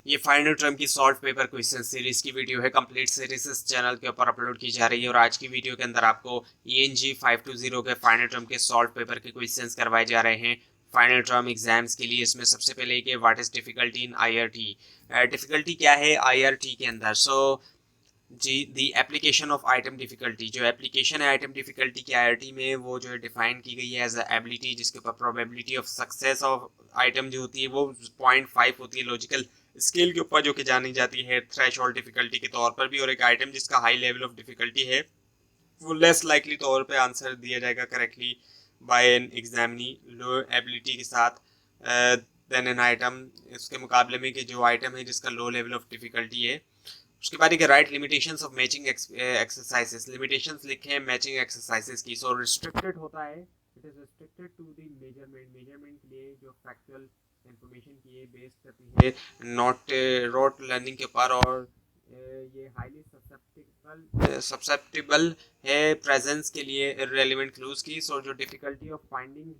ये final term की solve paper question series की वीडियो है। कंप्लीट सीरीज इस चैनल के ऊपर अपलोड की जा रही है और आज की वीडियो के अंदर आपको ENG 520 के फाइनल टर्म के सॉल्व पेपर के क्वेश्चंस करवाए जा रहे हैं फाइनल टर्म एग्जाम्स के लिए। इसमें सबसे पहले कि what is difficulty in IRT, difficulty क्या है IRT के अंदर। जी the application of item difficulty, जो एप्लीकेशन है आइटम डिफिकल्टी की IRT में वो जो है डिफाइन की गई है एज अ एबिलिटी, जिसके ऊपर probability of success of item जो होती है वो 0.5 होती है लॉजिकल स्केल के ऊपर, जो कि जानी जाती है थ्रेशोल्ड डिफिकल्टी के तौर पर भी। और एक आइटम जिसका हाई लेवल ऑफ डिफिकल्टी है वो लेस लाइकली तौर पे आंसर दिया जाएगा करेक्टली बाय एन एग्जामिनी लो एबिलिटी के साथ देन एन आइटम, इसके मुकाबले में कि जो आइटम है जिसका लो लेवल ऑफ डिफिकल्टी है। उसके बाद एक write limitations of matching exercises, limitations लिखे हैं मैचिंग एक्सरसाइजेस की। सो रिस्ट्रिक्टेड होता है, it is restricted to the measurement के लिए जो फैक्चुअल इंफॉर्मेशन की है बेस्ड करती है नॉट रोट लर्निंग के ऊपर। और ये हाईली सब्सेप्टिबल है प्रेजेंस के लिए इररिलेवेंट क्लूज की। सो जो difficulty of finding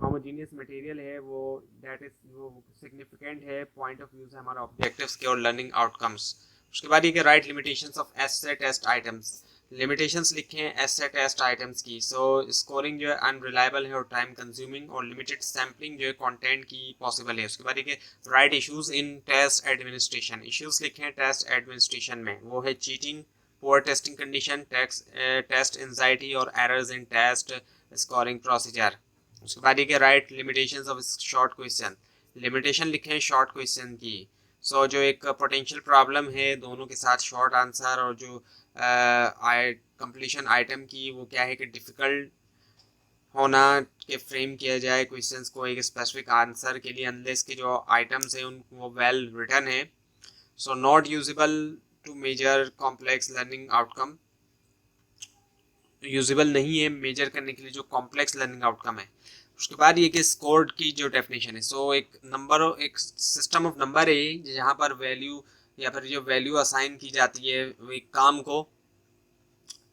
homogeneous material है वो दैट इज वो सिग्निफिकेंट है पॉइंट ऑफ व्यू से हमारा ऑब्जेक्टिव्स के और लर्निंग आउटकम्स। उसके बाद ये right limitations of essay test items, limitations लिखे हैं एस्से टेस्ट आइटम्स की। सो स्कोरिंग जो है अनरिलायबल है और टाइम कंज्यूमिंग, और लिमिटेड सैम्पलिंग जो है कंटेंट की पॉसिबल है। उसके बाद ये right issues in test administration, issues लिखे हैं टेस्ट एडमिनिस्ट्रेशन में, वो है cheating, poor testing condition, test anxiety और errors in test scoring procedure. उसके बाद ये right limitations of short question, limitation लिखे हैं शॉर्ट क्वेश्चन की। सो जो एक पोटेंशियल प्रॉब्लम है दोनों के साथ शॉर्ट आंसर, और जो कंप्लीशन आइटम की वो क्या है कि डिफ़िकल्ट होना के फ्रेम किया जाए क्वेश्चंस को एक स्पेसिफिक आंसर के लिए अनलेस के जो आइटम्स हैं उन वो वेल रिटन है। So not usable to measure complex learning outcome, usable नहीं है मेजर करने के लिए जो कॉम्प्लेक्स लर्निंग आउटकम है। उसके बाद ये कि स्कोर की जो डेफिनेशन है, सो एक नंबर एक सिस्टम ऑफ नंबर है जहाँ पर वैल्यू या फिर जो वैल्यू असाइन की जाती है एक काम को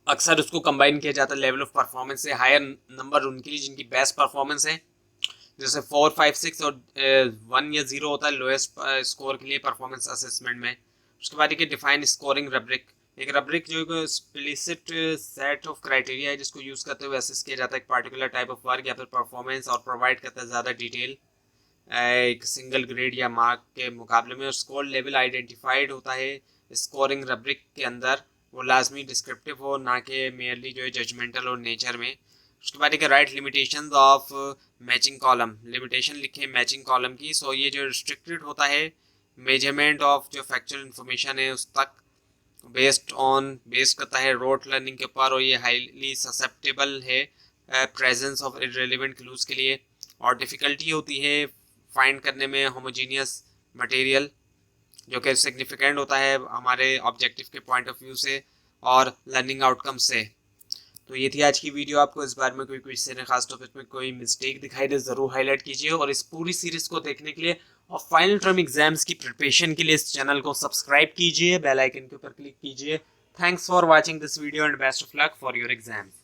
अक्सर उसको कंबाइन किया जाता है लेवल ऑफ परफॉर्मेंस से। हायर नंबर उनके लिए जिनकी बेस्ट परफॉर्मेंस है, जैसे 4, 5, 6 और 1 या 0 होता है लोएस्ट स्कोर के लिए परफॉर्मेंस असेसमेंट में। उसके बाद एक डिफाइन स्कोरिंग रब्रिक, एक रब्रिक जो एक एक्सप्लिसिट सेट ऑफ क्राइटेरिया है जिसको यूज़ करते हुए असेस किया जाता है एक पार्टिकुलर टाइप ऑफ वर्क या फिर परफॉर्मेंस, और प्रोवाइड करता है ज़्यादा डिटेल एक सिंगल ग्रेड या मार्क के मुकाबले में। और स्कोर लेवल आइडेंटिफाइड होता है स्कोरिंग रब्रिक के अंदर, वो लाजमी डिस्क्रिप्टिव हो ना कि मेयरली जो है जजमेंटल और नेचर में। उसके बाद एक right limitation of matching column, limitation लिखे मैचिंग कॉलम की। सो ये जो रिस्ट्रिक्टेड होता है मेजरमेंट ऑफ जो फैक्चुअल इंफॉर्मेशन है उस तक बेस्ड करता है रोट लर्निंग के ऊपर, और ये हाईली ससेप्टेबल है प्रेजेंस ऑफ इररिलेवेंट क्लूज के लिए। और डिफ़िकल्टी होती है फाइंड करने में होमोजीनियस मटेरियल जो कि सिग्निफिकेंट होता है हमारे ऑब्जेक्टिव के पॉइंट ऑफ व्यू से और लर्निंग आउटकम से। तो ये थी आज की वीडियो। आपको इस बार में कोई क्वेश्चन है खास टॉपिक में कोई मिस्टेक दिखाई दे ज़रूर हाईलाइट कीजिए, और इस पूरी सीरीज को देखने के लिए और फाइनल टर्म एग्जाम्स की प्रिपरेशन के लिए इस चैनल को सब्सक्राइब कीजिए, बेल आइकन के ऊपर क्लिक कीजिए। Thanks for watching this video and best of luck for your exams.